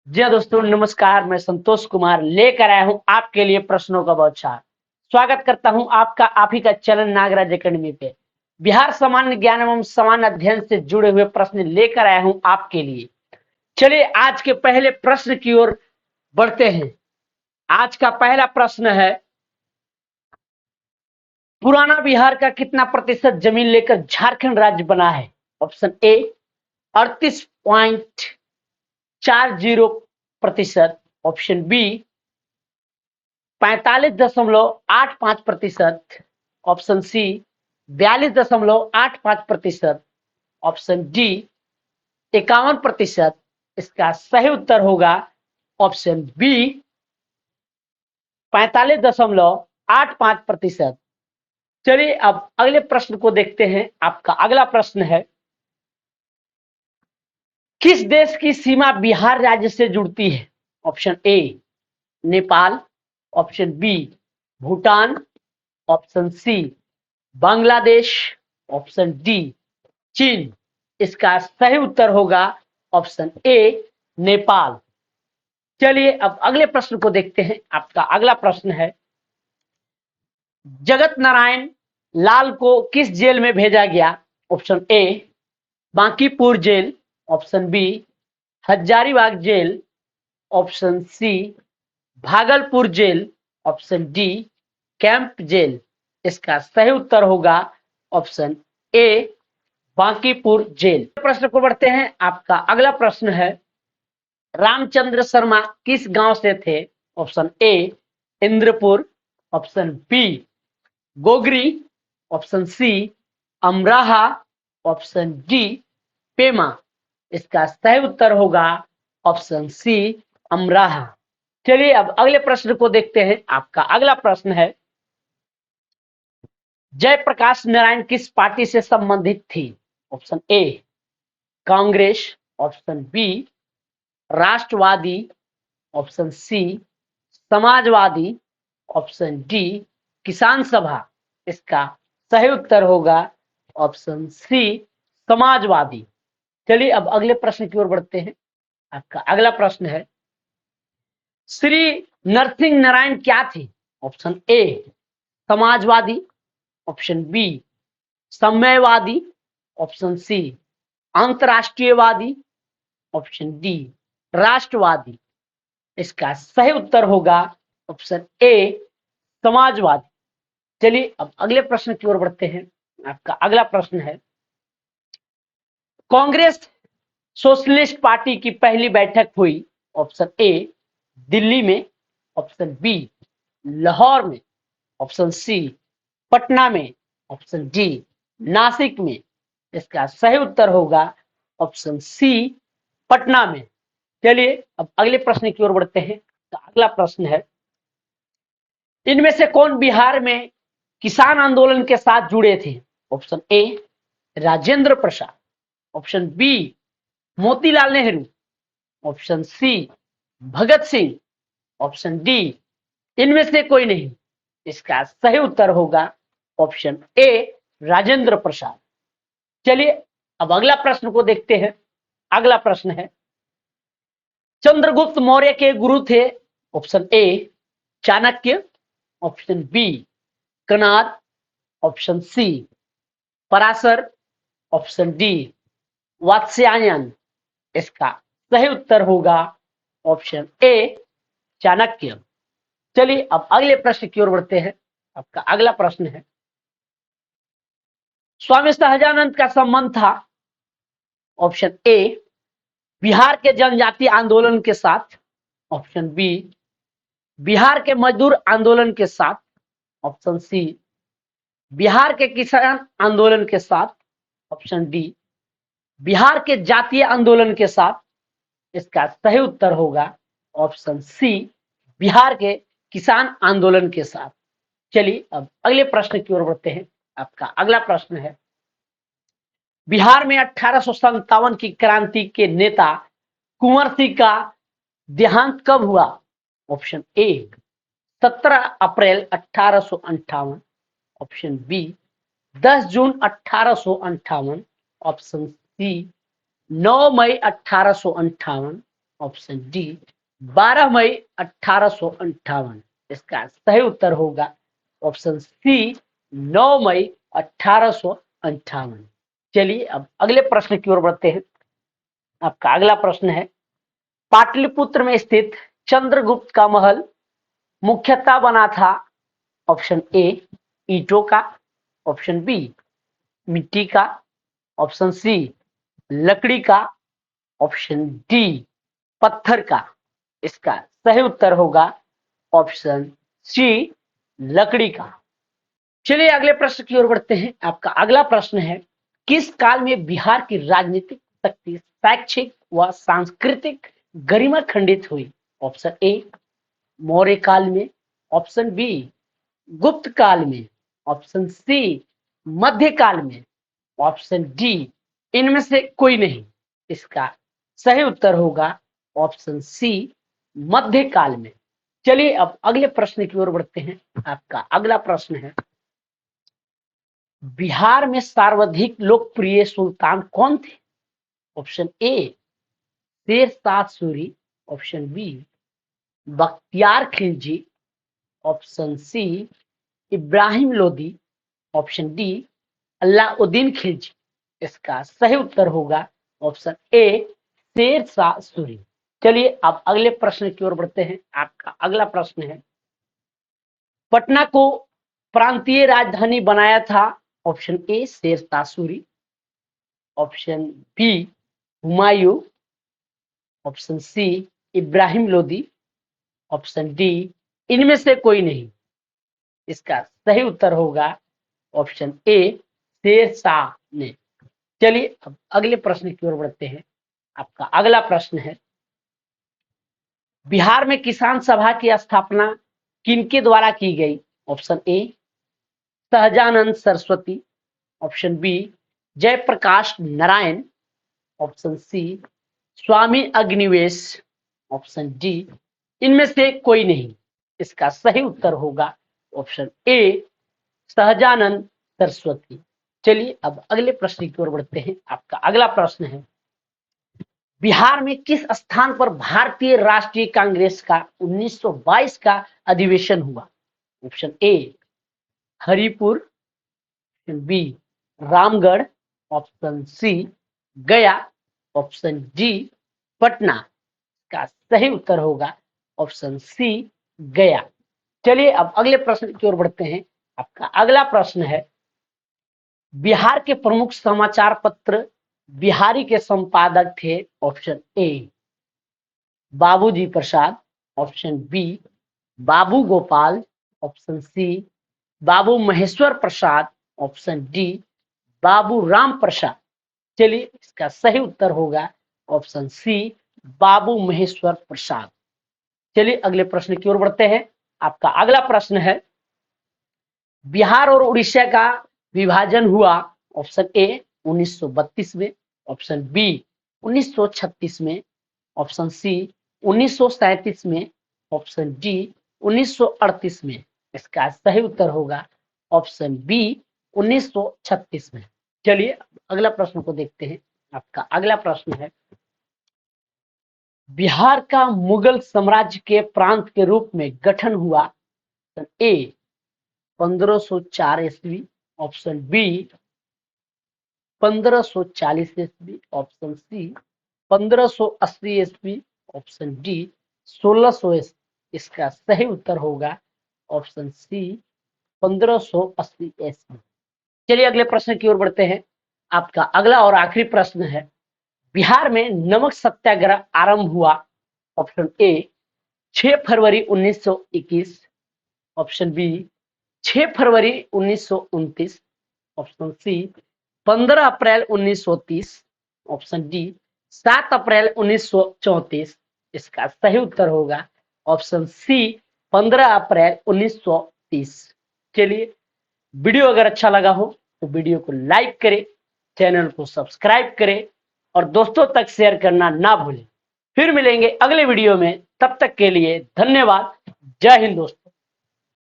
जी हाँ दोस्तों, नमस्कार। मैं संतोष कुमार लेकर आया हूँ आपके लिए प्रश्नों का बौछार। स्वागत करता हूँ आपका आप ही का चैनल नागराज एकेडमी पे। बिहार सामान्य ज्ञान एवं सामान्य अध्ययन से जुड़े हुए प्रश्न लेकर आया हूँ आपके लिए। चलिए आज के पहले प्रश्न की ओर बढ़ते हैं। आज का पहला प्रश्न है, पुराना बिहार का कितना प्रतिशत जमीन लेकर झारखंड राज्य बना है? Option A 38.40%, option B 45.85%, option C 42.85%, option D 51%। इसका सही उत्तर होगा ऑप्शन बी 45.85%। चलिए अब अगले प्रश्न को देखते हैं। आपका अगला प्रश्न है, किस देश की सीमा बिहार राज्य से जुड़ती है? Option A Nepal, option B Bhutan, option C Bangladesh, option D चीन। इसका सही उत्तर होगा ऑप्शन ए नेपाल। चलिए अब अगले प्रश्न को देखते हैं। आपका अगला प्रश्न है, जगत नारायण लाल को किस जेल में भेजा गया? Option A Bankipur jail, option B Hazaribagh jail, option C Bhagalpur jail, option D camp jail. इसका सही उत्तर होगा ऑप्शन ए बांकीपुर जेल। प्रश्न को बढ़ते हैं। आपका अगला प्रश्न है, रामचंद्र शर्मा किस गांव से थे? Option A Indrapur, option B Gogri, option C Amraha, option D Pema. इसका सही उत्तर होगा ऑप्शन सी अमराहा। चलिए अब अगले प्रश्न को देखते हैं। आपका अगला प्रश्न है, जयप्रकाश नारायण किस पार्टी से संबंधित थी? Option A Congress, option B राष्ट्रवादी, ऑप्शन सी समाजवादी, ऑप्शन डी किसान सभा। इसका सही उत्तर होगा ऑप्शन सी समाजवादी। चलिए अब अगले प्रश्न की ओर बढ़ते हैं। आपका अगला प्रश्न है, श्री नरसिंह नारायण क्या थी? ऑप्शन ए समाजवादी, ऑप्शन बी साम्यवादी, ऑप्शन सी अंतरराष्ट्रीयवादी, ऑप्शन डी राष्ट्रवादी। इसका सही उत्तर होगा ऑप्शन ए समाजवादी। चलिए अब अगले प्रश्न की ओर बढ़ते हैं। आपका अगला प्रश्न है, कांग्रेस सोशलिस्ट पार्टी की पहली बैठक हुई? ऑप्शन ए दिल्ली में, ऑप्शन बी लाहौर में, ऑप्शन सी पटना में, ऑप्शन डी नासिक में। इसका सही उत्तर होगा ऑप्शन सी पटना में। चलिए अब अगले प्रश्न की ओर बढ़ते हैं। तो अगला प्रश्न है, इनमें से कौन बिहार में किसान आंदोलन के साथ जुड़े थे? Option A Rajendra Prasad, option B Motilal Nehru, option C Bhagat Singh, option D इनमें से कोई नहीं। इसका सही उत्तर होगा ऑप्शन ए राजेंद्र प्रसाद। चलिए अब अगला प्रश्न को देखते हैं। अगला प्रश्न है, चंद्रगुप्त मौर्य के गुरु थे? Option A Chanakya, option B Kanad, option C Parashar, option D Vatsyayan. इसका सही उत्तर होगा ऑप्शन ए चाणक्य। चलिए अब अगले प्रश्न की ओर बढ़ते हैं। आपका अगला प्रश्न है, स्वामी सहजानंद का संबंध था? ऑप्शन ए बिहार के जनजातीय आंदोलन के साथ, ऑप्शन बी बिहार के मजदूर आंदोलन के साथ, ऑप्शन सी बिहार के किसान आंदोलन के साथ, ऑप्शन डी बिहार के जातीय आंदोलन के साथ। इसका सही उत्तर होगा ऑप्शन सी बिहार के किसान आंदोलन के साथ। चलिए अब अगले प्रश्न की ओर बढ़ते हैं। आपका अगला प्रश्न है, बिहार में 1857 की क्रांति के नेता कुंवर सिंह का देहांत कब हुआ? ऑप्शन ए 17 अप्रैल 1858, ऑप्शन बी 10 जून 1858, ऑप्शन सी 9 मई 1858, ऑप्शन डी 12 मई 1858। इसका सही उत्तर होगा ऑप्शन सी 9 मई 1858। चलिए अब अगले प्रश्न की ओर बढ़ते हैं। आपका अगला प्रश्न है, पाटलिपुत्र में स्थित चंद्रगुप्त का महल मुख्यतः बना था ऑप्शन ए ईंटों का, ऑप्शन बी मिट्टी का, ऑप्शन सी लकड़ी का, ऑप्शन डी पत्थर का। इसका सही उत्तर होगा ऑप्शन सी लकड़ी का। चलिए अगले प्रश्न की ओर बढ़ते हैं। आपका अगला प्रश्न है, किस काल में बिहार की राजनीतिक शक्ति शैक्षिक व सांस्कृतिक गरिमा खंडित हुई? ऑप्शन ए मौर्य काल में, ऑप्शन बी गुप्त काल में, ऑप्शन सी मध्य काल में, ऑप्शन डी इनमें से कोई नहीं। इसका सही उत्तर होगा ऑप्शन सी मध्य काल में। चलिए अब अगले प्रश्न की ओर बढ़ते हैं। आपका अगला प्रश्न है, बिहार में सर्वाधिक लोकप्रिय सुल्तान कौन थे? Option A Sher Shah Suri, option B Bakhtiyar Khilji, option C Ibrahim Lodi, option D Alauddin Khilji. इसका सही उत्तर होगा ऑप्शन ए शेरशाह सूरी। चलिए अब अगले प्रश्न की ओर बढ़ते हैं। आपका अगला प्रश्न है, पटना को प्रांतीय राजधानी बनाया था? Option A Sher Shah Suri, option B Humayun, option C Ibrahim Lodi, option D इनमें से कोई नहीं। इसका सही उत्तर होगा ऑप्शन ए शेरशाह ने। चलिए अब अगले प्रश्न की ओर बढ़ते हैं। आपका अगला प्रश्न है, बिहार में किसान सभा की स्थापना किनके द्वारा की गई? Option A Sahajanand Saraswati, option B Jayaprakash Narayan, option C Swami Agnivesh, option D इनमें से कोई नहीं। इसका सही उत्तर होगा ऑप्शन ए सहजानंद सरस्वती। चलिए अब अगले प्रश्न की ओर बढ़ते हैं। आपका अगला प्रश्न है, बिहार में किस स्थान पर भारतीय राष्ट्रीय कांग्रेस का 1922 का अधिवेशन हुआ? Option A Haripur, option B Ramgarh, option C Gaya, option D Patna. का सही उत्तर होगा ऑप्शन सी गया। चलिए अब अगले प्रश्न की ओर बढ़ते हैं। आपका अगला प्रश्न है, बिहार के प्रमुख समाचार पत्र बिहारी के संपादक थे? ऑप्शन ए बाबूजी प्रसाद, ऑप्शन बी बाबू गोपाल, ऑप्शन सी बाबू महेश्वर प्रसाद, ऑप्शन डी बाबू राम प्रसाद। चलिए इसका सही उत्तर होगा ऑप्शन सी बाबू महेश्वर प्रसाद। चलिए अगले प्रश्न की ओर बढ़ते हैं। आपका अगला प्रश्न है, बिहार और उड़ीसा का विभाजन हुआ? ऑप्शन ए 1932 में, ऑप्शन बी 1936 में, ऑप्शन सी 1937 में, ऑप्शन डी 1938 में। इसका सही उत्तर होगा ऑप्शन बी 1936 में। चलिए अगला प्रश्न को देखते हैं। आपका अगला प्रश्न है, बिहार का मुगल साम्राज्य के प्रांत के रूप में गठन हुआ? ए 1504 ईस्वी, ऑप्शन बी 1540 ईस्वी, ऑप्शन सी 1580 ईस्वी, ऑप्शन डी 1600 ईस्वी। इसका सही उत्तर होगा ऑप्शन सी 1580 ईस्वी। चलिए अगले प्रश्न की ओर बढ़ते हैं। आपका अगला और आखिरी प्रश्न है, बिहार में नमक सत्याग्रह आरंभ हुआ? ऑप्शन ए 6 फरवरी 1921, ऑप्शन बी 6 फरवरी 1929, ऑप्शन सी 15 अप्रैल 1930, ऑप्शन डी 7 अप्रैल 1934। इसका सही उत्तर होगा ऑप्शन सी 15 अप्रैल 1930। चलिए वीडियो अगर अच्छा लगा हो तो वीडियो को लाइक करें, चैनल को सब्सक्राइब करें और दोस्तों तक शेयर करना ना भूलें। फिर मिलेंगे अगले वीडियो में, तब तक के लिए धन्यवाद। जय हिंद दोस्तों।